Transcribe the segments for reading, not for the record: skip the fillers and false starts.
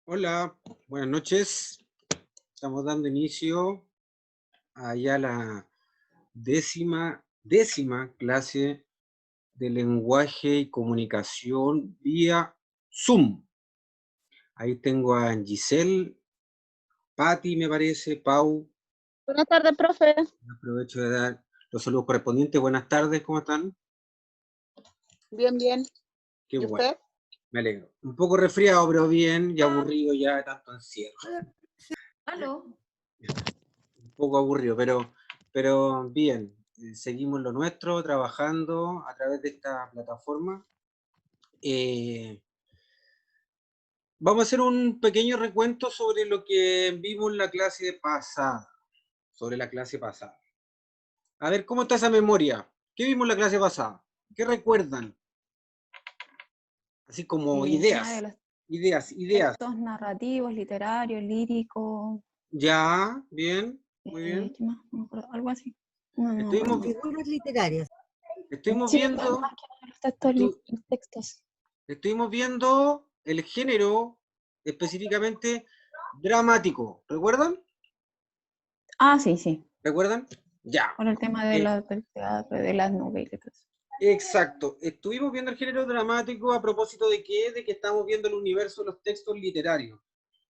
Hola, buenas noches. Estamos dando inicio a ya la décima clase de lenguaje y comunicación vía Zoom. Ahí tengo a Giselle, Patti, me parece, Pau. Buenas tardes, profe. Aprovecho de dar los saludos correspondientes. Buenas tardes, ¿cómo están? Bien, bien. Qué ¿Y bueno, usted? me alegro. Un poco resfriado, pero bien, y aburrido ya de tanto encierro. Aló. Un poco aburrido, pero bien. Seguimos lo nuestro, trabajando a través de esta plataforma. Eh, Vamos a hacer un pequeño recuento sobre lo que vimos en la clase pasada. Sobre la clase pasada. A ver, ¿cómo está esa memoria? ¿Qué vimos en la clase pasada? ¿Qué recuerdan? Así como El tema de ideas. los Ideas. textos narrativos, literarios, líricos. Ya, bien, muy bien. ¿Qué más? No me acuerdo, algo así. No, no me acuerdo Estuvimos, más. Figuras literarias. estuvimos Sí, más viendo, que nada los textos, estu- los textos. estuvimos viendo el género específicamente dramático. ¿Recuerdan? Ah, sí, sí. ¿Recuerdan? Ya. Por el tema de Eh, del teatro, de las novelas. exacto. Estuvimos viendo el género dramático a propósito de qué, de que estamos viendo el universo de los textos literarios.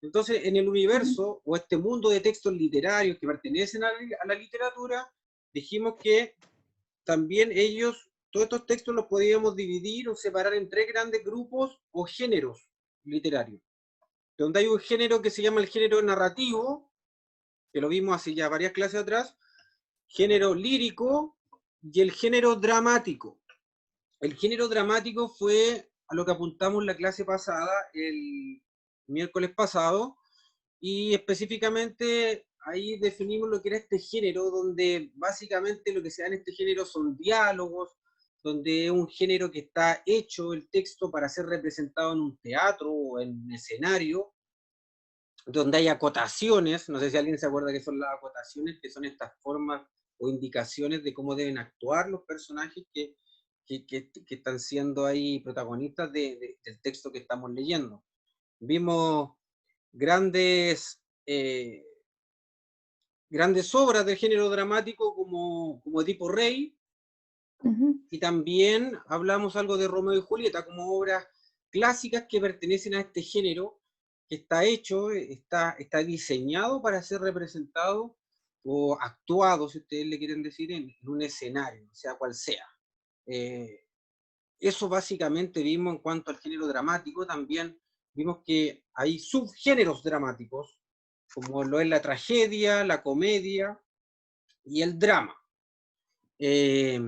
Entonces, en el universo o este mundo de textos literarios que pertenecen a la literatura, dijimos que también ellos, todos estos textos los podíamos dividir o separar en tres grandes grupos o géneros literarios. Donde hay un género que se llama el género narrativo, que lo vimos hace ya varias clases atrás, género lírico y el género dramático. El género dramático fue a lo que apuntamos en la clase pasada, el miércoles pasado, y específicamente ahí definimos lo que era este género, donde básicamente lo que se da en este género son diálogos, donde es un género que está hecho el texto para ser representado en un teatro o en un escenario, donde hay acotaciones, no sé si alguien se acuerda qué son las acotaciones, que son estas formas o indicaciones de cómo deben actuar los personajes que están siendo ahí protagonistas del texto que estamos leyendo. Vimos grandes, grandes obras del género dramático como Edipo Rey, y también hablamos algo de Romeo y Julieta como obras clásicas que pertenecen a este género, que está hecho, está diseñado para ser representado o actuado, si ustedes le quieren decir, en un escenario, sea cual sea. Eh, Eso básicamente vimos en cuanto al género dramático. También vimos que hay subgéneros dramáticos, como lo es la tragedia, la comedia y el drama. Eh,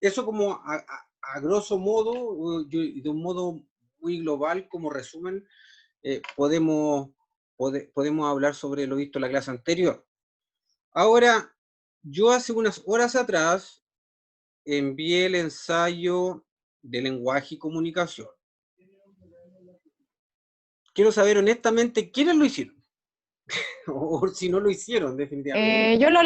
Eso como a grosso modo, de un modo muy global, como resumen, podemos, podemos hablar sobre lo visto en la clase anterior. Ahora, yo hace unas horas atrás envié el ensayo de lenguaje y comunicación. Quiero saber honestamente quiénes lo hicieron, o si no lo hicieron, definitivamente. Yo lo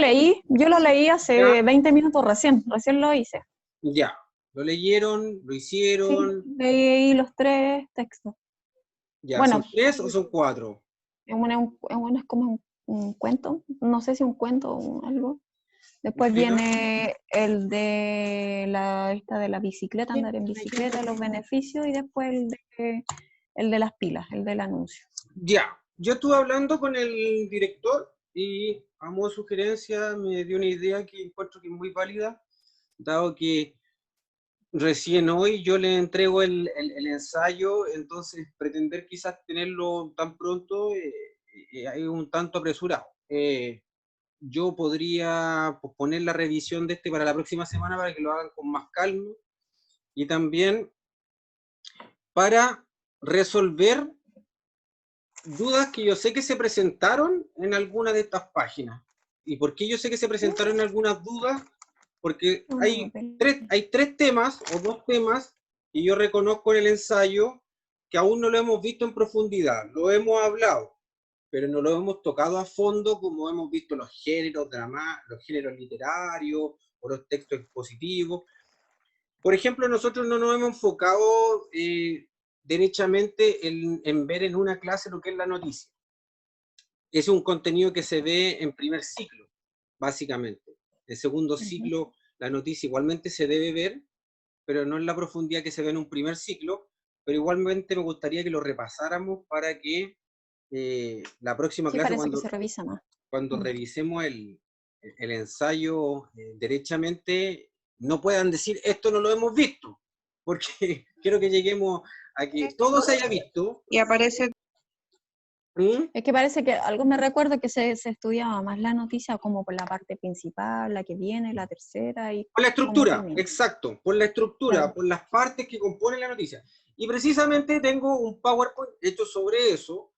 leí hace Ya, 20 minutos recién lo hice. ya, lo leyeron, lo Sí, hicieron, leí los tres textos. ya, ¿son Bueno, tres o son cuatro? es como un cuento, no sé si un cuento o algo. Después ¿Ya? viene el de esta de la bicicleta, andar en bicicleta, los beneficios, y después el de las pilas, el del anuncio. Ya, yo estuve hablando con el director y a modo de sugerencia me dio una idea que encuentro que es muy válida, dado que recién hoy yo le entrego el ensayo, entonces pretender quizás tenerlo tan pronto es un tanto apresurado. Yo podría posponer la revisión de este para la próxima semana para que lo hagan con más calma y también para resolver dudas que yo sé que se presentaron en alguna de estas páginas. ¿Y por qué yo sé que se presentaron algunas dudas? Porque hay tres temas o dos temas que yo reconozco en el ensayo que aún no lo hemos visto en profundidad. Lo hemos hablado, pero no lo hemos tocado a fondo como hemos visto los géneros, los géneros literarios o los textos expositivos. Por ejemplo, nosotros no nos hemos enfocado derechamente en ver en una clase lo que es la noticia. Es un contenido que se ve en primer ciclo, básicamente. En segundo ciclo, la noticia igualmente se debe ver, pero no en la profundidad que se ve en un primer ciclo, pero igualmente me gustaría que lo repasáramos para que la próxima Sí, clase, parece que se revisa más. cuando revisemos el ensayo derechamente, no puedan decir, esto no lo hemos visto, porque quiero que lleguemos a que todo se haya visto. Y aparece... ¿Mm? Es que parece que algo me recuerdo que se estudiaba más la noticia como por la parte principal, la que viene, la tercera y Por la cómo estructura, termina. exacto, por la estructura, Claro. por las partes que componen la noticia. Y precisamente tengo un PowerPoint hecho sobre eso,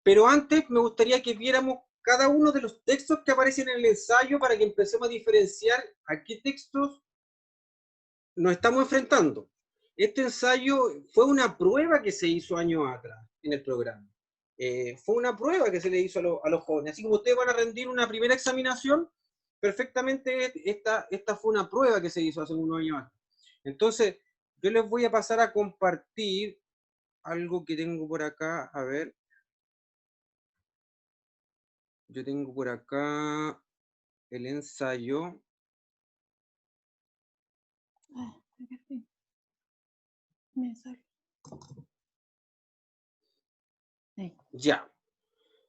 pero antes me gustaría que viéramos cada uno de los textos que aparecen en el ensayo para que empecemos a diferenciar a qué textos nos estamos enfrentando. Este ensayo fue una prueba que se hizo años atrás en el programa. Fue una prueba que se le hizo a los jóvenes. Así como ustedes van a rendir una primera examinación, perfectamente esta fue una prueba que se hizo hace unos años atrás. Entonces, yo les voy a pasar a compartir algo que tengo por acá. A ver. Yo tengo por acá el ensayo. Me sale. Ya.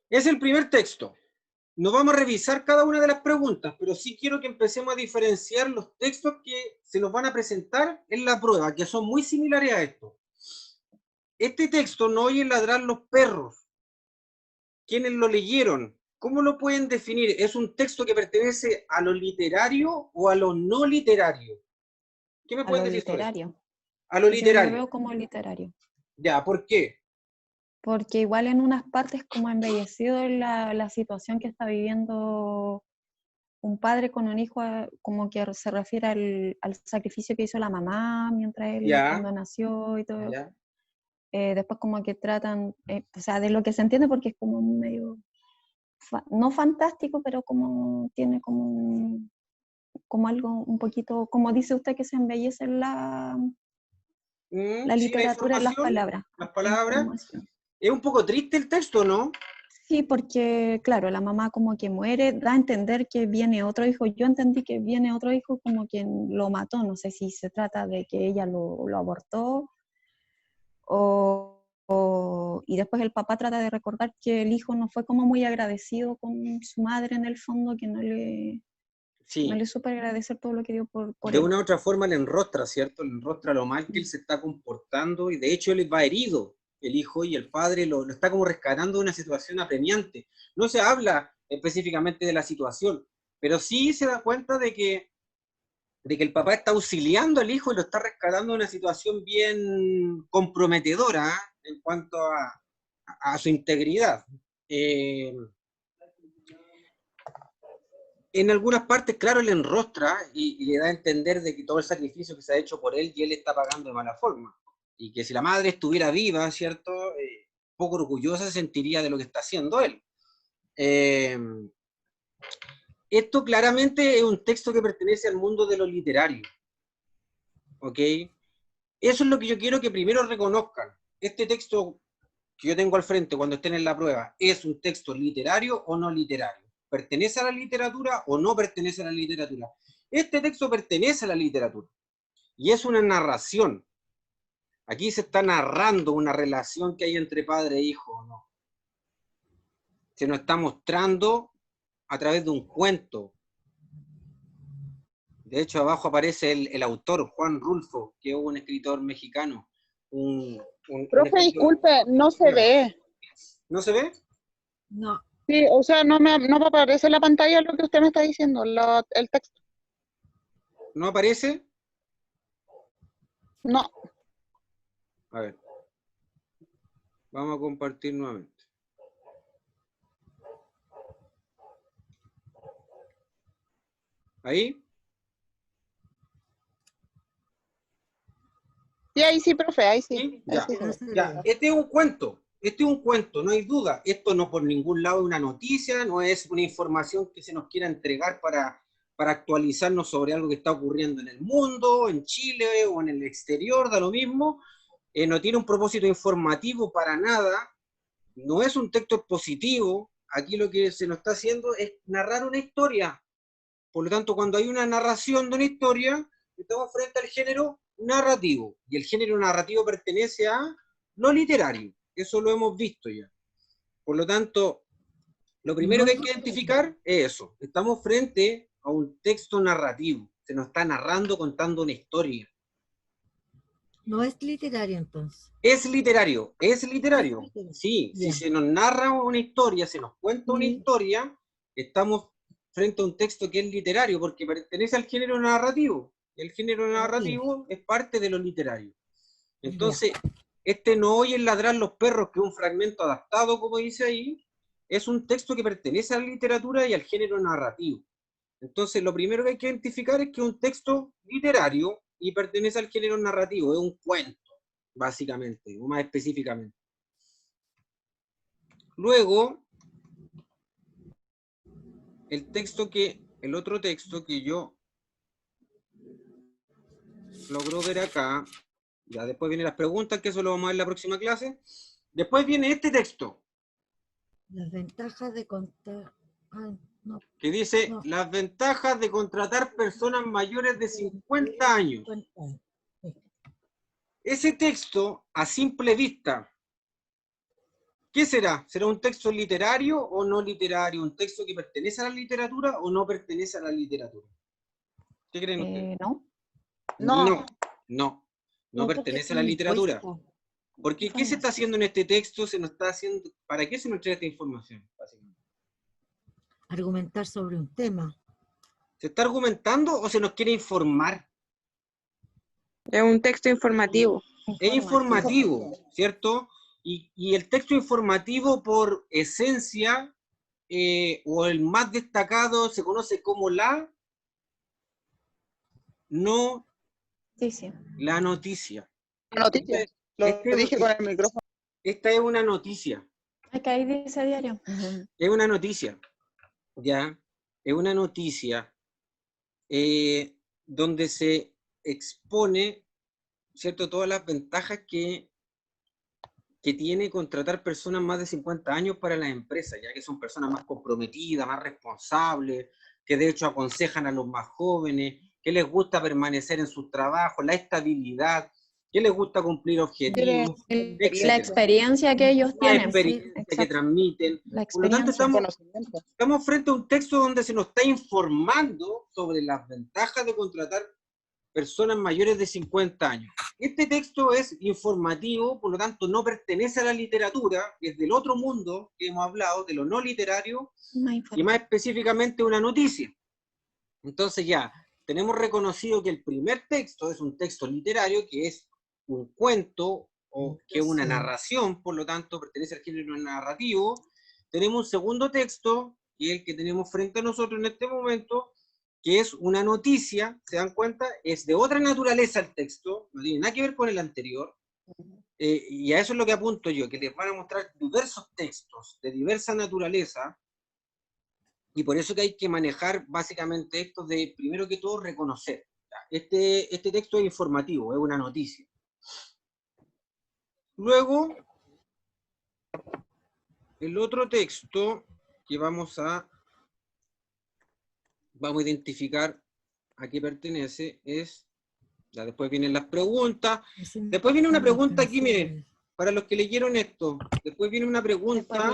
Es el primer texto. No vamos a revisar cada una de las preguntas, pero sí quiero que empecemos a diferenciar los textos que se nos van a presentar en la prueba, que son muy similares a esto. Este texto, No oyen ladrar los perros. ¿Quiénes lo leyeron? ¿Cómo lo pueden definir? ¿Es un texto que pertenece a lo literario o a lo no literario? ¿Qué me A pueden lo decir sobre eso? literario. A lo Yo lo literario. veo como literario. Ya, ¿por qué? Porque igual en unas partes como embellecido la situación que está viviendo un padre con un hijo, como que se refiere al sacrificio que hizo la mamá mientras él Ya, cuando nació y todo. ya. Después como que tratan, o sea, de lo que se entiende porque es como medio, no fantástico, pero como tiene como algo un poquito, como dice usted que se embellece la Sí, la literatura en las información, palabras. las palabras. Información. Es un poco triste el texto, ¿no? Sí, porque claro, la mamá como que muere, da a entender que viene otro hijo. Yo entendí que viene otro hijo como quien lo mató. No sé si se trata de que ella lo abortó y después el papá trata de recordar que el hijo no fue como muy agradecido con su madre en el fondo, que no le Sí. supo agradecer todo lo que dio por De él. una u otra forma le enrostra, ¿cierto? Le enrostra lo mal que él se está comportando y de hecho él va herido, el hijo, y el padre lo está como rescatando de una situación apremiante. No se habla específicamente de la situación, pero sí se da cuenta de que el papá está auxiliando al hijo y lo está rescatando de una situación bien comprometedora, ¿eh? En cuanto a su integridad. En algunas partes, claro, le enrostra y le da a entender de que todo el sacrificio que se ha hecho por él y él está pagando de mala forma. Y que si la madre estuviera viva, ¿cierto? Poco orgullosa se sentiría de lo que está haciendo él. Esto claramente es un texto que pertenece al mundo de lo literario. ¿Ok? Eso es lo que yo quiero que primero reconozcan. Este texto que yo tengo al frente cuando estén en la prueba, ¿es un texto literario o no literario? ¿Pertenece a la literatura o no pertenece a la literatura? Este texto pertenece a la literatura y es una narración. Aquí se está narrando una relación que hay entre padre e hijo, ¿no? Se nos está mostrando a través de un cuento. De hecho, abajo aparece el autor, Juan Rulfo, que es un escritor mexicano. Profe, escritor... disculpe, no se ve. ¿No se ve? No. Sí, o sea, no me aparece en la pantalla lo que usted me está diciendo, el texto. ¿No aparece? No. A ver. Vamos a compartir nuevamente. ¿Ahí? Sí, ahí sí, profe, ahí sí. ¿Sí? Ahí Ya. sí. Ya. Este es un cuento, no hay duda. Esto no por ningún lado es una noticia, no es una información que se nos quiera entregar para actualizarnos sobre algo que está ocurriendo en el mundo, en Chile o en el exterior, da lo mismo. no tiene un propósito informativo para nada, no es un texto expositivo, aquí lo que se nos está haciendo es narrar una historia. Por lo tanto, cuando hay una narración de una historia, estamos frente al género narrativo, y el género narrativo pertenece a lo literario, eso lo hemos visto ya. Por lo tanto, lo primero que hay que identificar es eso, estamos frente a un texto narrativo, se nos está narrando, contando una historia. No es literario entonces. Es literario, sí, Ya. si se nos narra una historia, se nos cuenta una Sí. historia, estamos frente a un texto que es literario, porque pertenece al género narrativo, y el género narrativo es parte de lo literario. Entonces, este No oyen ladrar los perros, que es un fragmento adaptado, como dice ahí, es un texto que pertenece a la literatura y al género narrativo. Entonces, lo primero que hay que identificar es que es un texto literario y pertenece al género narrativo, es un cuento, básicamente, o más específicamente. Luego, el otro texto que yo logro ver acá, ya después vienen las preguntas, que eso lo vamos a ver en la próxima clase. Después viene este texto, Las ventajas de contar. Ay, no, que dice, no. las ventajas de contratar personas mayores de 50 años. Ese texto, a simple vista, ¿qué será? ¿Será un texto literario o no literario? ¿Un texto que pertenece a la literatura o no pertenece a la literatura? ¿Qué creen ustedes? No. No pertenece a la literatura. Porque ¿qué se está haciendo en este texto? ¿Para qué se nos trae esta información? Básicamente. Argumentar sobre un tema. ¿Se está argumentando o se nos quiere informar? Es un texto informativo. Es informativo, ¿cierto? Y el texto informativo, por esencia, o el más destacado, se conoce como la noticia. La noticia. La noticia. Lo dije con el micrófono. Esta es una noticia. Acá ahí dice diario. Es una noticia. ¿Ya? Es una noticia donde se expone, ¿cierto?, todas las ventajas que tiene contratar personas más de 50 años para las empresas, ya que son personas más comprometidas, más responsables, que de hecho aconsejan a los más jóvenes, que les gusta permanecer en sus trabajos, la estabilidad, que les gusta cumplir objetivos, La experiencia que ellos la tienen. experiencia que transmiten. La Por lo tanto, experiencia. estamos frente a un texto donde se nos está informando sobre las ventajas de contratar personas mayores de 50 años. Este texto es informativo, por lo tanto no pertenece a la literatura, es del otro mundo que hemos hablado, de lo no literario, y más específicamente una noticia. Entonces ya, tenemos reconocido que el primer texto es un texto literario, que es un cuento, o que es una narración, por lo tanto pertenece al género narrativo. Tenemos un segundo texto, que es el que tenemos frente a nosotros en este momento, que es una noticia, ¿se dan cuenta? Es de otra naturaleza el texto, no tiene nada que ver con el anterior, y a eso es lo que apunto yo, que les van a mostrar diversos textos de diversa naturaleza, y por eso que hay que manejar básicamente esto de, primero que todo, reconocer. Este texto es informativo, es una noticia. Luego, el otro texto que vamos a identificar a qué pertenece es, ya después vienen las preguntas, después viene una pregunta aquí, miren, para los que leyeron esto, después viene una pregunta,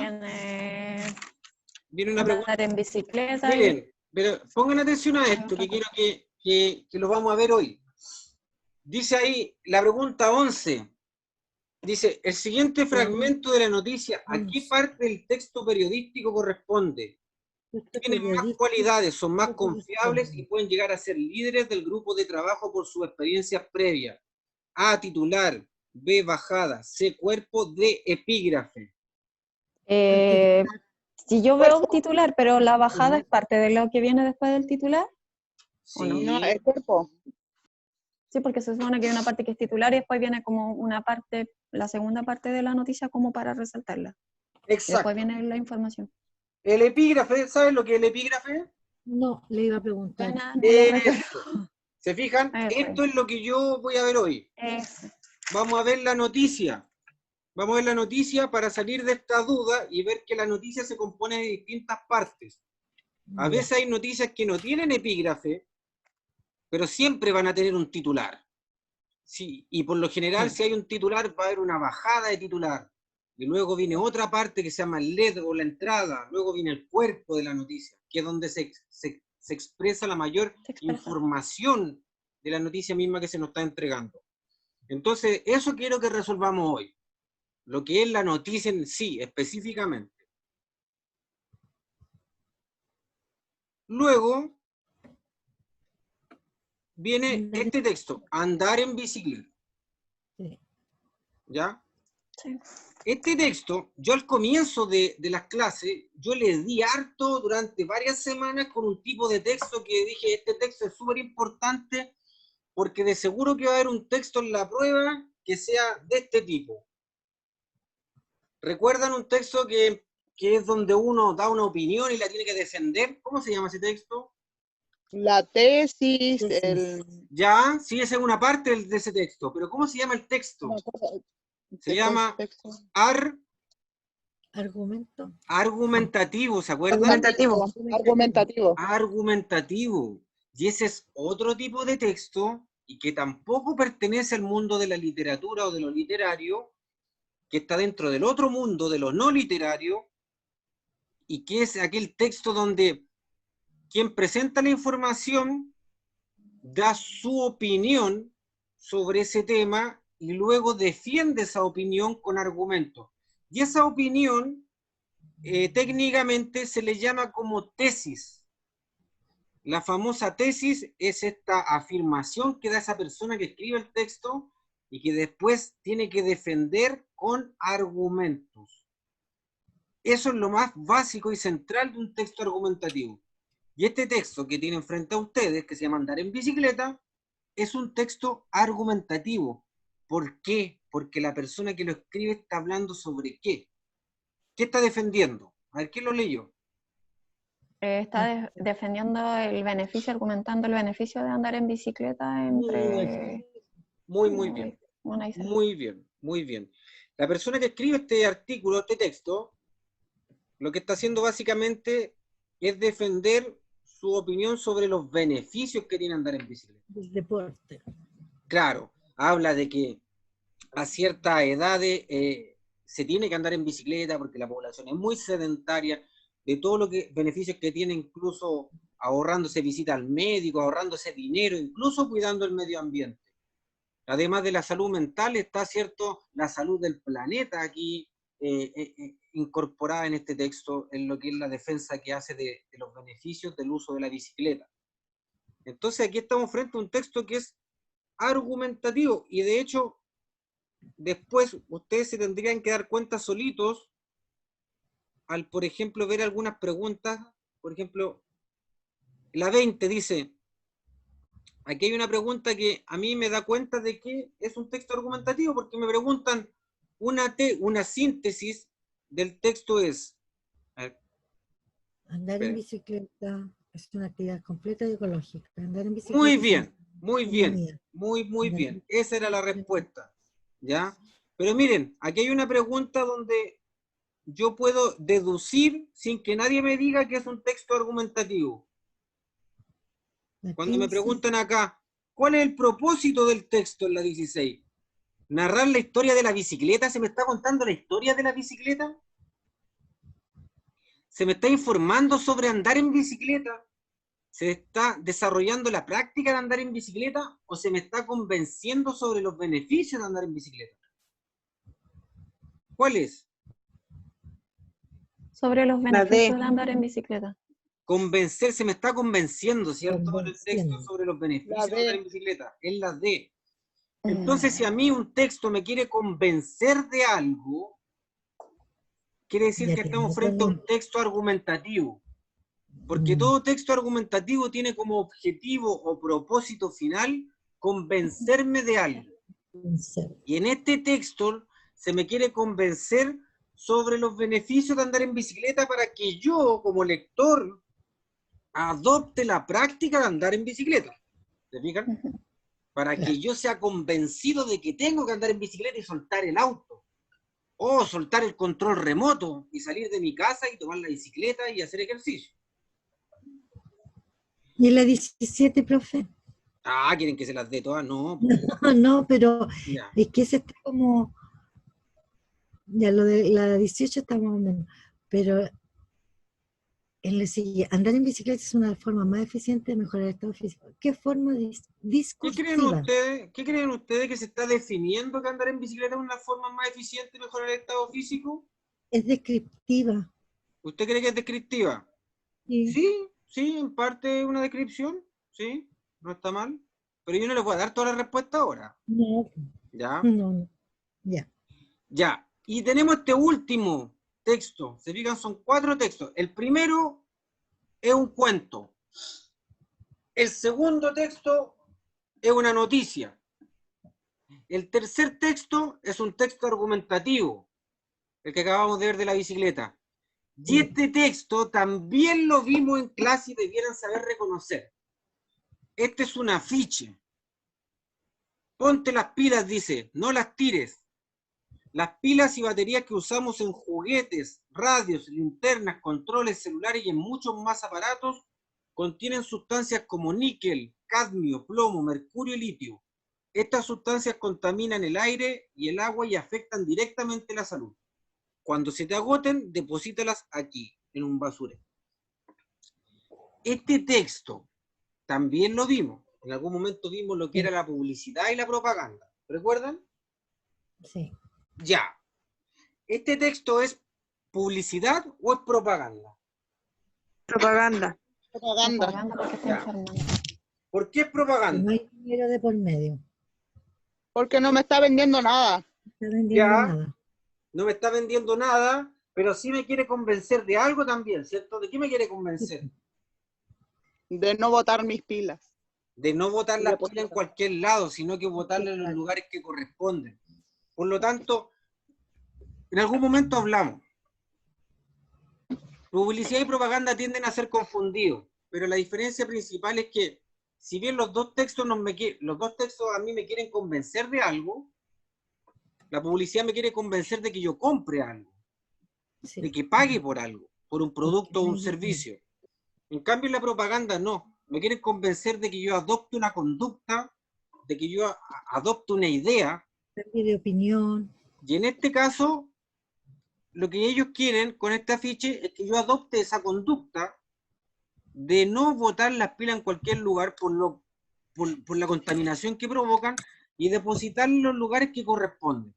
viene una pregunta en bicicleta. Miren, pero pongan atención a esto, que quiero que lo vamos a ver hoy. Dice ahí, la pregunta 11, dice, el siguiente fragmento de la noticia, ¿a qué parte del texto periodístico corresponde? Tienen más cualidades, son más confiables y pueden llegar a ser líderes del grupo de trabajo por sus experiencias previas. A, titular. B, bajada. C, cuerpo. D, epígrafe. Si yo veo titular, pero la bajada es parte de lo que viene después del titular. Sí. No, el cuerpo. Sí, porque se supone que hay una parte que es titular y después viene como una parte, la segunda parte de la noticia como para resaltarla. Exacto. Después viene la información. El epígrafe, ¿sabes lo que es el epígrafe? No, le iba a preguntar. ¿Se fijan? Esto es lo que yo voy a ver hoy. vamos a ver la noticia. Vamos a ver la noticia para salir de esta duda y ver que la noticia se compone de distintas partes. A veces hay noticias que no tienen epígrafe, pero siempre van a tener un titular. Sí, y por lo general, si hay un titular, va a haber una bajada de titular. Y luego viene otra parte que se llama el lead o la entrada. Luego viene el cuerpo de la noticia, que es donde se expresa la mayor información de la noticia misma que se nos está entregando. Entonces, eso quiero que resolvamos hoy. Lo que es la noticia en sí, específicamente. Luego viene este texto, andar en bicicleta. Sí. ¿Ya? Sí. Este texto, yo al comienzo de las clases, yo le di harto durante varias semanas con un tipo de texto que dije, este texto es súper importante porque de seguro que va a haber un texto en la prueba que sea de este tipo. ¿Recuerdan un texto que es donde uno da una opinión y la tiene que defender? ¿Cómo se llama ese texto? La tesis, Ya, sí, esa es una parte de ese texto, pero ¿cómo se llama el texto? Se llama Argumento. argumentativo, ¿se acuerdan? Argumentativo. Y ese es otro tipo de texto y que tampoco pertenece al mundo de la literatura o de lo literario, que está dentro del otro mundo, de lo no literario, y que es aquel texto donde quien presenta la información da su opinión sobre ese tema y luego defiende esa opinión con argumentos. Y esa opinión técnicamente se le llama como tesis. La famosa tesis es esta afirmación que da esa persona que escribe el texto y que después tiene que defender con argumentos. Eso es lo más básico y central de un texto argumentativo. Y este texto que tienen frente a ustedes, que se llama Andar en Bicicleta, es un texto argumentativo. ¿Por qué? Porque la persona que lo escribe está hablando sobre qué. ¿Qué está defendiendo? A ver, ¿quién lo leyó? Está defendiendo el beneficio, argumentando el beneficio de andar en bicicleta entre... Muy bien. Muy bien. La persona que escribe este artículo, este texto, lo que está haciendo básicamente es defender su opinión sobre los beneficios que tiene andar en bicicleta. El deporte. Claro, habla de que a ciertas edades se tiene que andar en bicicleta porque la población es muy sedentaria, de todos los beneficios que tiene, incluso ahorrándose visita al médico, ahorrándose dinero, incluso cuidando el medio ambiente. Además de la salud mental, está, ¿cierto?, la salud del planeta aquí incorporada en este texto, en lo que es la defensa que hace de los beneficios del uso de la bicicleta. Entonces aquí estamos frente a un texto que es argumentativo, y de hecho, después ustedes se tendrían que dar cuenta solitos al, por ejemplo, ver algunas preguntas. Por ejemplo, la 20 dice, aquí hay una pregunta que a mí me da cuenta de que es un texto argumentativo, porque me preguntan, una síntesis del texto es... Andar en bicicleta es una actividad completa y ecológica. Andar en bicicleta muy bien. Bien. Esa era la respuesta. ¿Ya? Pero miren, aquí hay una pregunta donde yo puedo deducir sin que nadie me diga que es un texto argumentativo. Cuando me preguntan acá, ¿cuál es el propósito del texto en la 16? ¿Narrar la historia de la bicicleta? ¿Se me está contando la historia de la bicicleta? ¿Se me está informando sobre andar en bicicleta? ¿Se está desarrollando la práctica de andar en bicicleta? ¿O se me está convenciendo sobre los beneficios de andar en bicicleta? ¿Cuál es? Sobre los beneficios de andar en bicicleta. Convencer, se me está convenciendo, ¿cierto? El texto sobre los beneficios de andar en bicicleta. Es la D. Entonces, si a mí un texto me quiere convencer de algo, quiere decir que estamos frente a un texto argumentativo. Porque todo texto argumentativo tiene como objetivo o propósito final convencerme de algo. Y en este texto se me quiere convencer sobre los beneficios de andar en bicicleta para que yo, como lector, adopte la práctica de andar en bicicleta. ¿Se fijan? para Claro. que yo sea convencido de que tengo que andar en bicicleta y soltar el auto. O soltar el control remoto y salir de mi casa y tomar la bicicleta y hacer ejercicio. ¿Y la 17, profe? Ah, ¿quieren que se las dé todas? No. No, pero Ya. es que ese está como... Ya lo de la 18 está más o menos. Pero en lo siguiente, andar en bicicleta es una forma más eficiente de mejorar el estado físico. ¿Qué forma discursiva? ¿Qué creen ustedes que se está definiendo que andar en bicicleta es una forma más eficiente de mejorar el estado físico? Es descriptiva. ¿Usted cree que es descriptiva? Sí. Sí, en parte es una descripción, sí, no está mal. Pero yo no les voy a dar toda la respuesta ahora. No, ¿Ya? no. Ya. Ya. Y tenemos este último texto. Se fijan, son 4 textos. El primero es un cuento. El segundo texto es una noticia. El tercer texto es un texto argumentativo, el que acabamos de ver de la bicicleta. Y este texto también lo vimos en clase y debieran saber reconocer. Este es un afiche. Ponte las pilas, dice, no las tires. Las pilas y baterías que usamos en juguetes, radios, linternas, controles celulares y en muchos más aparatos contienen sustancias como níquel, cadmio, plomo, mercurio y litio. Estas sustancias contaminan el aire y el agua y afectan directamente la salud. Cuando se te agoten, deposítalas aquí, en un basurero. Este texto también lo vimos. En algún momento vimos lo que era la publicidad y la propaganda. ¿Recuerdan? Sí. Ya. ¿Este texto es publicidad o es propaganda? Propaganda. Propaganda. Propaganda porque está Ya. informando. ¿Por qué es No propaganda? hay dinero de por medio. Porque no me está vendiendo nada. No está vendiendo Ya. nada. No me está vendiendo nada, pero sí me quiere convencer de algo también, ¿cierto? ¿De qué me quiere convencer? De no botar mis pilas. De no botar Y las depositar. pilas en cualquier lado, sino que botarlas en los lugares que corresponden. Por lo tanto, en algún momento hablamos. Publicidad y propaganda tienden a ser confundidos, pero la diferencia principal es que, si bien los dos textos a mí me quieren convencer de algo, la publicidad me quiere convencer de que yo compre algo, Sí. de que pague por algo, por un producto o un Porque- servicio. En cambio, la propaganda no. Me quieren convencer de que yo adopte una conducta, de que yo adopte una idea, Cambio de opinión. y en este caso, lo que ellos quieren con este afiche es que yo adopte esa conducta de no botar las pilas en cualquier lugar por la contaminación que provocan y depositarlas en los lugares que corresponden.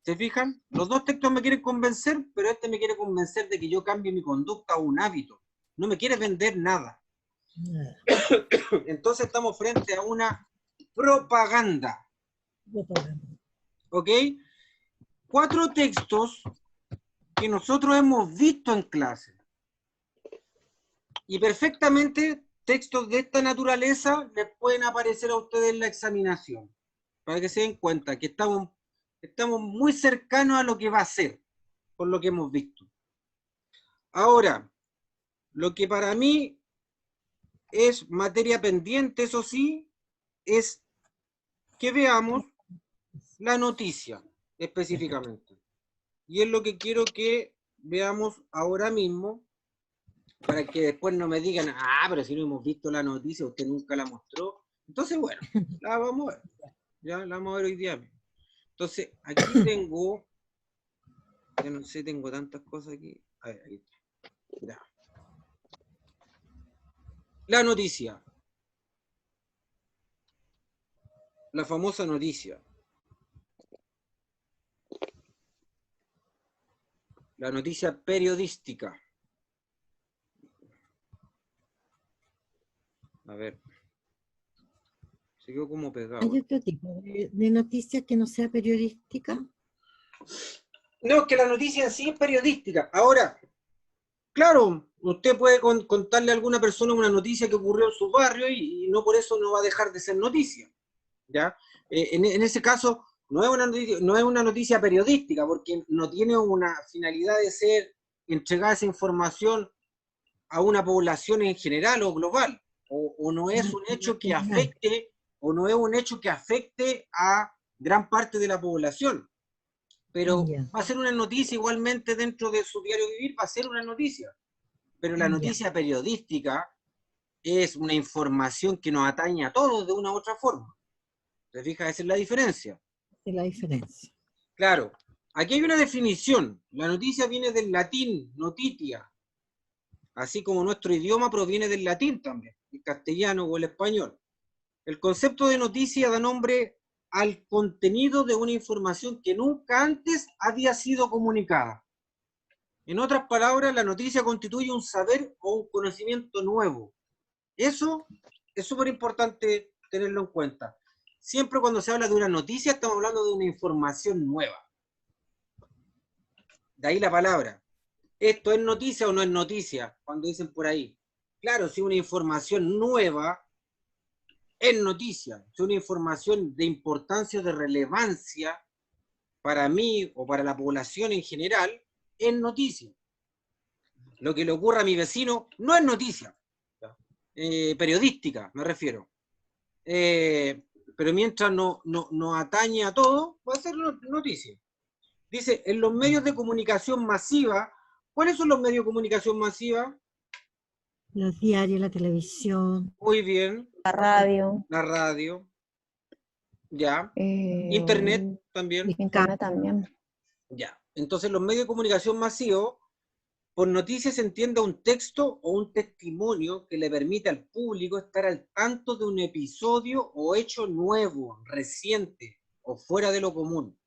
¿Se fijan? Los dos textos me quieren convencer, pero este me quiere convencer de que yo cambie mi conducta o un hábito. No me quiere vender nada. Nada. Entonces estamos frente a una propaganda. Propaganda. ¿Ok? 4 textos que nosotros hemos visto en clase. Y perfectamente textos de esta naturaleza les pueden aparecer a ustedes en la examinación. Para que se den cuenta que estamos muy cercanos a lo que va a ser, por lo que hemos visto. Ahora, lo que para mí es materia pendiente, eso sí, es que veamos la noticia específicamente. Y es lo que quiero que veamos ahora mismo, para que después no me digan, pero si no hemos visto la noticia, usted nunca la mostró. Entonces, bueno, la vamos a ver. Ya la vamos a ver hoy día mismo. Entonces, aquí tengo, ya no sé, tengo tantas cosas aquí. A ver, ahí está. Ya. La noticia. La famosa noticia. La noticia periodística. A ver. Se quedó como pegado. ¿Hay otro tipo de noticias que no sea periodística? No, es que la noticia en sí es periodística. Ahora, claro, usted puede contarle a alguna persona una noticia que ocurrió en su barrio y no por eso no va a dejar de ser noticia. ¿Ya? En ese caso, no es una noticia periodística, porque no tiene una finalidad de ser entregada esa información a una población en general o global, o no es un hecho que afecte o no es un hecho que afecte a gran parte de la población, pero Ya. va a ser una noticia igualmente dentro de su diario vivir, va a ser una noticia. Pero la Ya. noticia periodística es una información que nos atañe a todos de una u otra forma. ¿Te fijas? Esa es la diferencia. Es la diferencia. Claro, aquí hay una definición. La noticia viene del latín, notitia, así como nuestro idioma proviene del latín también, el castellano o el español. El concepto de noticia da nombre al contenido de una información que nunca antes había sido comunicada. En otras palabras, la noticia constituye un saber o un conocimiento nuevo. Eso es súper importante tenerlo en cuenta. Siempre cuando se habla de una noticia, estamos hablando de una información nueva. De ahí la palabra. ¿Esto es noticia o no es noticia? Cuando dicen por ahí. Claro, si una información nueva es noticia. Si una información de importancia o de relevancia para mí o para la población en general, es noticia. Lo que le ocurra a mi vecino no es noticia. Periodística, me refiero. Pero mientras no atañe a todo, va a ser noticia. Dice, en los medios de comunicación masiva, ¿cuáles son los medios de comunicación masiva? Los diarios, la televisión. Muy bien, La radio, la radio, ya, internet también, internet también. ya. Entonces los medios de comunicación masivos, por noticias se entiende un texto o un testimonio que le permite al público estar al tanto de un episodio o hecho nuevo, reciente o fuera de lo común,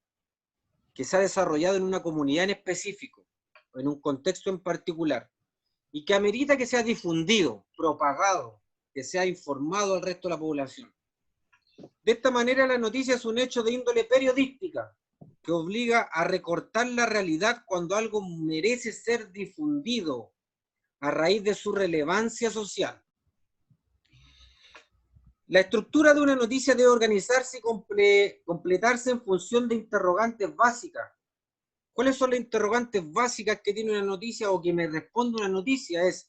que se ha desarrollado en una comunidad en específico, o en un contexto en particular, y que amerita que sea difundido, propagado, que sea informado al resto de la población. De esta manera, la noticia es un hecho de índole periodística, que obliga a recortar la realidad cuando algo merece ser difundido a raíz de su relevancia social. La estructura de una noticia debe organizarse y completarse en función de interrogantes básicas. ¿Cuáles son las interrogantes básicas que tiene una noticia o que me responde una noticia? Es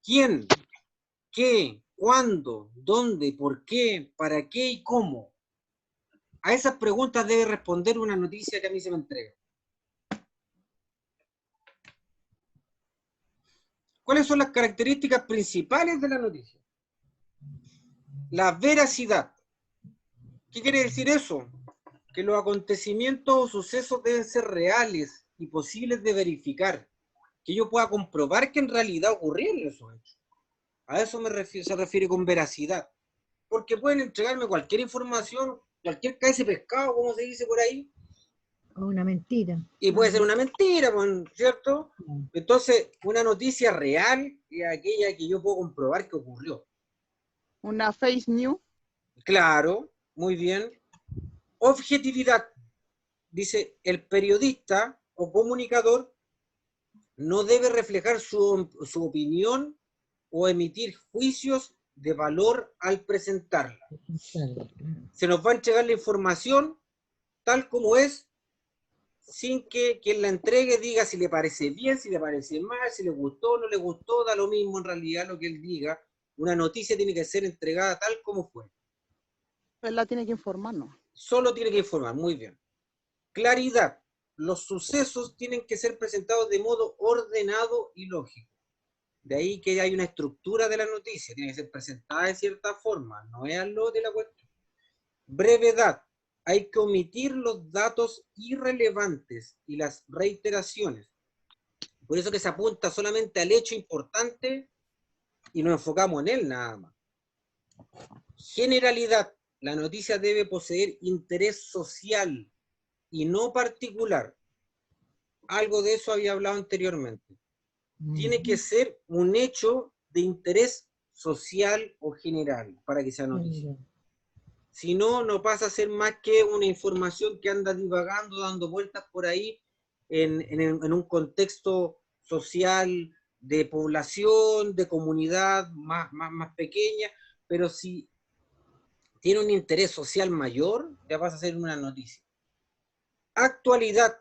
¿quién? ¿Qué? ¿Cuándo? ¿Dónde? ¿Por qué? ¿Para qué? ¿Y cómo? A esas preguntas debe responder una noticia que a mí se me entrega. ¿Cuáles son las características principales de la noticia? La veracidad. ¿Qué quiere decir eso? Que los acontecimientos o sucesos deben ser reales y posibles de verificar. Que yo pueda comprobar que en realidad ocurrieron esos hechos. A eso se refiere con veracidad. Porque pueden entregarme cualquier información, cualquier cabeza de pescado, como se dice por ahí, O una mentira. y puede ser una mentira, ¿cierto? Entonces, una noticia real es aquella que yo puedo comprobar que ocurrió. Una face news. Claro, muy bien. Objetividad. Dice, el periodista o comunicador no debe reflejar su opinión o emitir juicios de valor al presentarla. Se nos va a entregar la información tal como es, sin que quien la entregue diga si le parece bien, si le parece mal, si le gustó o no le gustó, da lo mismo en realidad lo que él diga. Una noticia tiene que ser entregada tal como fue. Él la tiene que informarnos. Solo tiene que informar, muy bien. Claridad. Los sucesos tienen que ser presentados de modo ordenado y lógico. De ahí que hay una estructura de la noticia, tiene que ser presentada de cierta forma, no es al lote de la cuestión. Brevedad. Hay que omitir los datos irrelevantes y las reiteraciones. Por eso que se apunta solamente al hecho importante y nos enfocamos en él nada más. Generalidad. La noticia debe poseer interés social y no particular. Algo de eso había hablado anteriormente. Tiene que ser un hecho de interés social o general para que sea noticia. Si no, no pasa a ser más que una información que anda divagando, dando vueltas por ahí en un contexto social de población, de comunidad más pequeña, pero si tiene un interés social mayor, ya pasa a ser una noticia. Actualidad.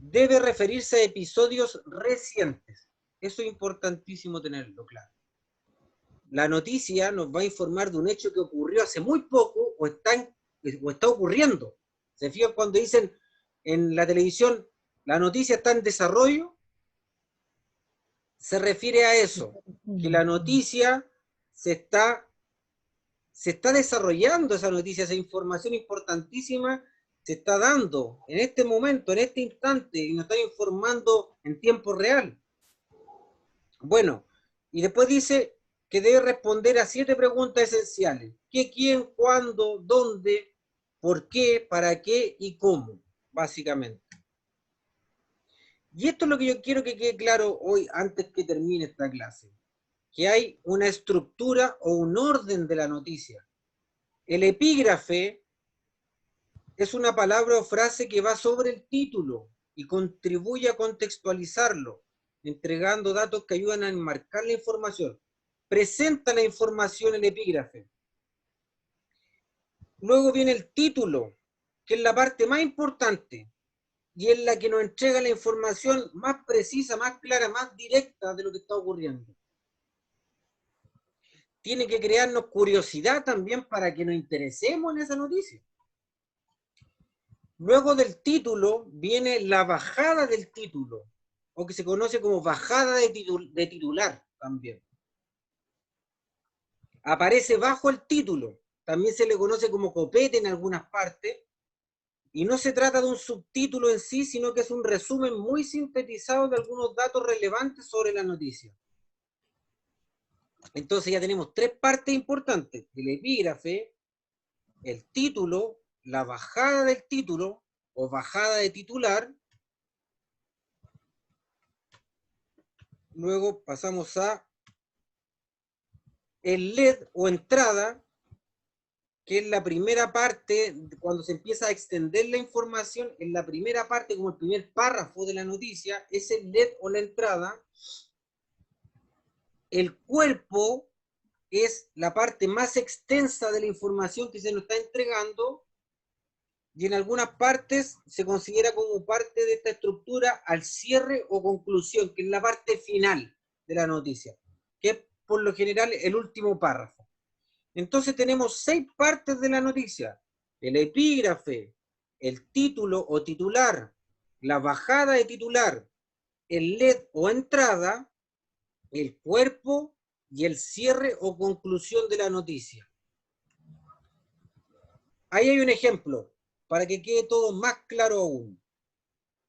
Debe referirse a episodios recientes. Eso es importantísimo tenerlo claro. la noticia nos va a informar de un hecho que ocurrió hace muy poco o está ocurriendo. ¿Se fijan cuando dicen en la televisión, la noticia está en desarrollo? Se refiere a eso, que la noticia se está desarrollando, esa noticia, esa información importantísima se está dando en este momento, en este instante, y nos está informando en tiempo real. Bueno, y después dice que debe responder a 7 preguntas esenciales. ¿Qué, quién, cuándo, dónde, por qué, para qué y cómo? Básicamente. Y esto es lo que yo quiero que quede claro hoy, antes que termine esta clase. Que hay una estructura o un orden de la noticia. El epígrafe es una palabra o frase que va sobre el título y contribuye a contextualizarlo, entregando datos que ayudan a enmarcar la información. Presenta la información el epígrafe. Luego viene el título, que es la parte más importante y es la que nos entrega la información más precisa, más clara, más directa de lo que está ocurriendo. Tiene que crearnos curiosidad también para que nos interesemos en esa noticia. Luego del título viene la bajada del título, o que se conoce como bajada de titular también. Aparece bajo el título, también se le conoce como copete en algunas partes, y no se trata de un subtítulo en sí, sino que es un resumen muy sintetizado de algunos datos relevantes sobre la noticia. Entonces ya tenemos 3 partes importantes: el epígrafe, el título, la bajada del título o bajada de titular. Luego pasamos a el LED o entrada, que es la primera parte, cuando se empieza a extender la información, en la primera parte, como el primer párrafo de la noticia, es el LED o la entrada. El cuerpo es la parte más extensa de la información que se nos está entregando, y en algunas partes se considera como parte de esta estructura al cierre o conclusión, que es la parte final de la noticia, que es por lo general el último párrafo. Entonces tenemos 6 partes de la noticia: el epígrafe, el título o titular, la bajada de titular, el LED o entrada, el cuerpo y el cierre o conclusión de la noticia. Ahí hay un ejemplo, para que quede todo más claro aún.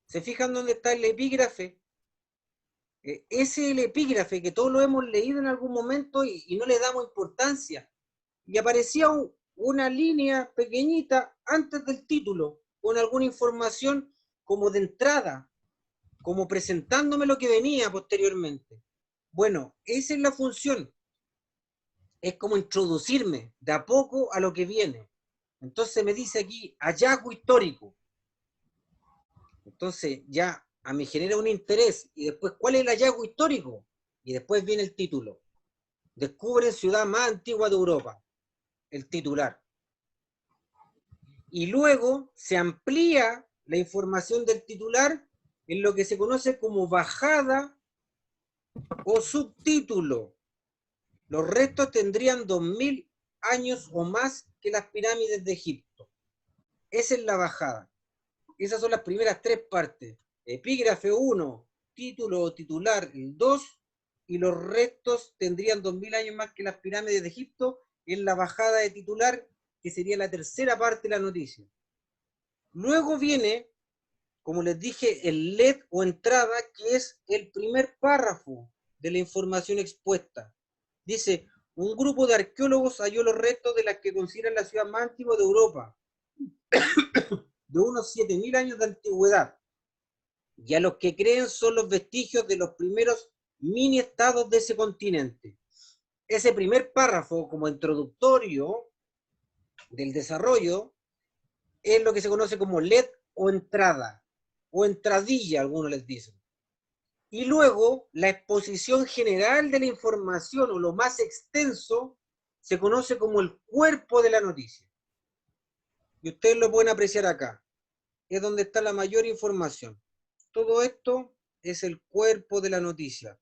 ¿Se fijan dónde está el epígrafe? Ese es el epígrafe que todos lo hemos leído en algún momento y no le damos importancia. Y aparecía una línea pequeñita antes del título, con alguna información como de entrada, como presentándome lo que venía posteriormente. Bueno, esa es la función. Es como introducirme de a poco a lo que viene. Entonces me dice aquí, hallazgo histórico. Entonces ya me genera un interés. Y después, ¿cuál es el hallazgo histórico? Y después viene el título. Descubren ciudad más antigua de Europa. El titular. Y luego se amplía la información del titular en lo que se conoce como bajada o subtítulo. Los restos tendrían 2000 años o más que las pirámides de Egipto. Esa es la bajada. Esas son las primeras 3 partes. Epígrafe 1, título o titular el 2, y los restos tendrían 2000 años más que las pirámides de Egipto, en la bajada de titular, que sería la tercera parte de la noticia. Luego viene, como les dije, el LED o entrada, que es el primer párrafo de la información expuesta. Dice, un grupo de arqueólogos halló los restos de las que consideran la ciudad más antigua de Europa, de unos 7000 años de antigüedad, y a los que creen son los vestigios de los primeros mini estados de ese continente. Ese primer párrafo, como introductorio del desarrollo, es lo que se conoce como LED o entrada, o entradilla, algunos les dicen. Y luego, la exposición general de la información, o lo más extenso, se conoce como el cuerpo de la noticia. Y ustedes lo pueden apreciar acá. Es donde está la mayor información. Todo esto es el cuerpo de la noticia.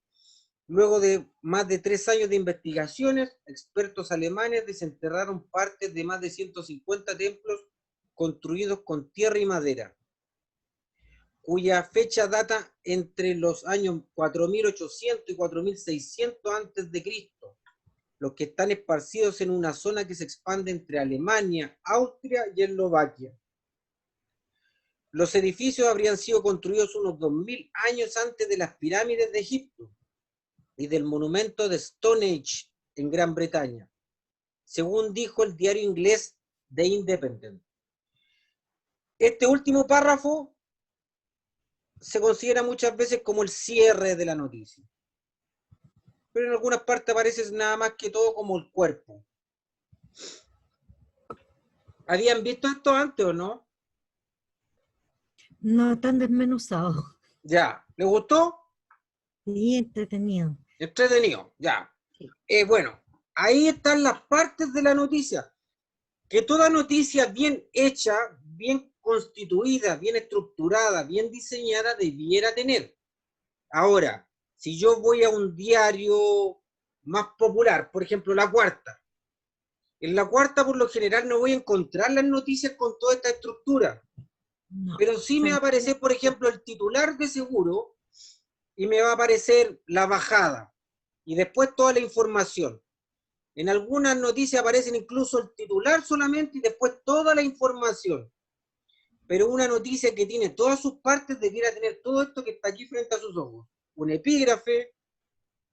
Luego de más de 3 años de investigaciones, expertos alemanes desenterraron partes de más de 150 templos construidos con tierra y madera, cuya fecha data entre los años 4800 y 4600 antes de Cristo, los que están esparcidos en una zona que se expande entre Alemania, Austria y Eslovaquia. Los edificios habrían sido construidos unos 2000 años antes de las pirámides de Egipto y del monumento de Stonehenge en Gran Bretaña, según dijo el diario inglés The Independent. Este último párrafo se considera muchas veces como el cierre de la noticia, pero en algunas partes aparece nada más que todo como el cuerpo. ¿Habían visto esto antes o no? No tan desmenuzado. Ya, ¿le gustó? Sí, entretenido. Entretenido, ya. Sí. Bueno, ahí están las partes de la noticia. Que toda noticia bien hecha, bien constituida, bien estructurada, bien diseñada, debiera tener. Ahora, si yo voy a un diario más popular, por ejemplo, La Cuarta, en La Cuarta por lo general no voy a encontrar las noticias con toda esta estructura, No, pero sí me va a aparecer, por ejemplo, el titular de seguro y me va a aparecer la bajada y después toda la información. En algunas noticias aparecen incluso el titular solamente y después toda la información. Pero una noticia que tiene todas sus partes debiera tener todo esto que está aquí frente a sus ojos. Un epígrafe,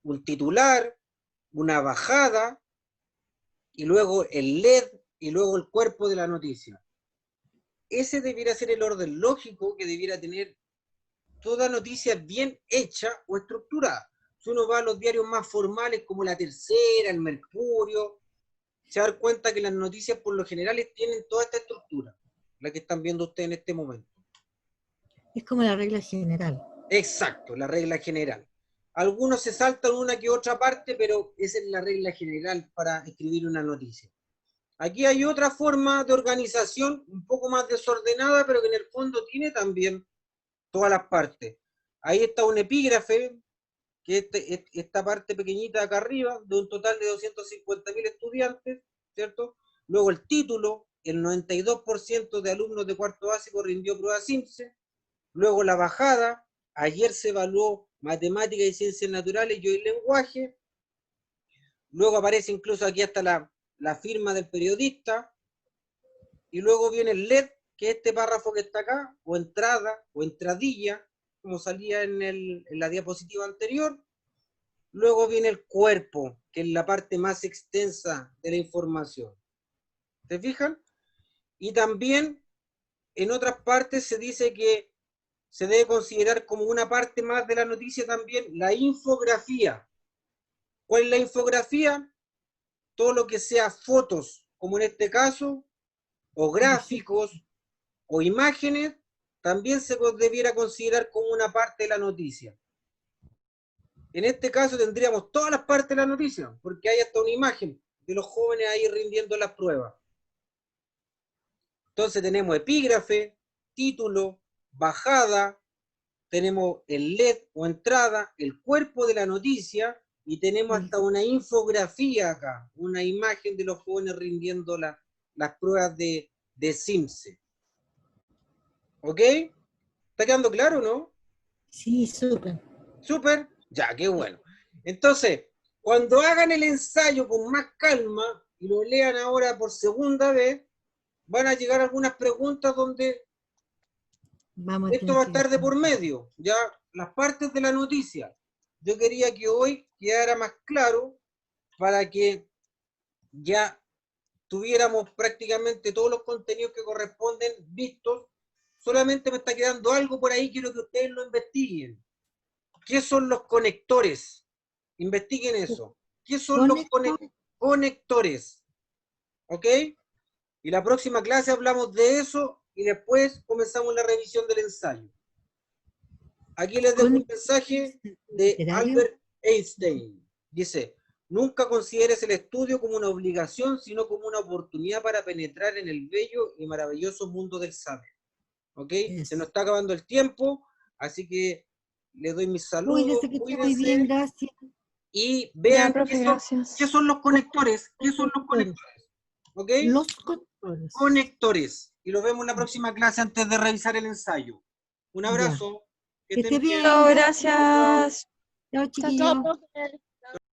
un titular, una bajada, y luego el LED, y luego el cuerpo de la noticia. Ese debiera ser el orden lógico que debiera tener toda noticia bien hecha o estructurada. Si uno va a los diarios más formales como La Tercera, el Mercurio, se va a dar cuenta que las noticias por lo general tienen toda esta estructura, la que están viendo ustedes en este momento. es como la regla general. Exacto, la regla general. Algunos se saltan una que otra parte, pero esa es la regla general para escribir una noticia. Aquí hay otra forma de organización, un poco más desordenada, pero que en el fondo tiene también todas las partes. Ahí está un epígrafe, que esta parte pequeñita acá arriba, de un total de 250.000 estudiantes, ¿cierto? Luego el título, el 92% de alumnos de cuarto básico rindió prueba CIMSE. Luego la bajada, ayer se evaluó matemática y ciencias naturales y hoy lenguaje. Luego aparece incluso aquí hasta la firma del periodista. Y luego viene el LED, que es este párrafo que está acá, o entrada, o entradilla, como salía en la diapositiva anterior. Luego viene el cuerpo, que es la parte más extensa de la información. ¿Se fijan? Y también en otras partes se dice que se debe considerar como una parte más de la noticia también la infografía. ¿Cuál es la infografía? Todo lo que sea fotos, como en este caso, o gráficos, o imágenes, también se debiera considerar como una parte de la noticia. En este caso tendríamos todas las partes de la noticia, porque hay hasta una imagen de los jóvenes ahí rindiendo las pruebas. Entonces tenemos epígrafe, título, bajada, tenemos el LED o entrada, el cuerpo de la noticia, y tenemos hasta una infografía acá, una imagen de los jóvenes rindiendo las pruebas de CIMSE. ¿Ok? ¿Está quedando claro, no? Sí, súper. Súper, ya, qué bueno. Entonces, cuando hagan el ensayo con más calma y lo lean ahora por segunda vez, van a llegar algunas preguntas donde Vamos a esto tener va a que estar de gastar. por medio, ya las partes de la noticia. Yo quería que hoy quedara más claro para que ya tuviéramos prácticamente todos los contenidos que corresponden vistos. Solamente me está quedando algo por ahí, quiero que ustedes lo investiguen. ¿Qué son los conectores? Investiguen eso. ¿Qué son los conectores? ¿Ok? Y la próxima clase hablamos de eso y después comenzamos la revisión del ensayo. Aquí les dejo un mensaje de Albert Einstein. Dice, nunca consideres el estudio como una obligación, sino como una oportunidad para penetrar en el bello y maravilloso mundo del saber. ¿Ok? Se nos está acabando el tiempo, así que les doy mis saludos. Cuídese, que esté muy bien, gracias. y Ya, vean profe, gracias. qué son los conectores. ¿Qué son los conectores? ¿Ok? Los conectores. Conectores. Y los vemos en la próxima clase antes de revisar el ensayo. Un Ya. abrazo. Que esté bien. Chao, gracias. Chao, Chao, chiquillos. Chao, profe.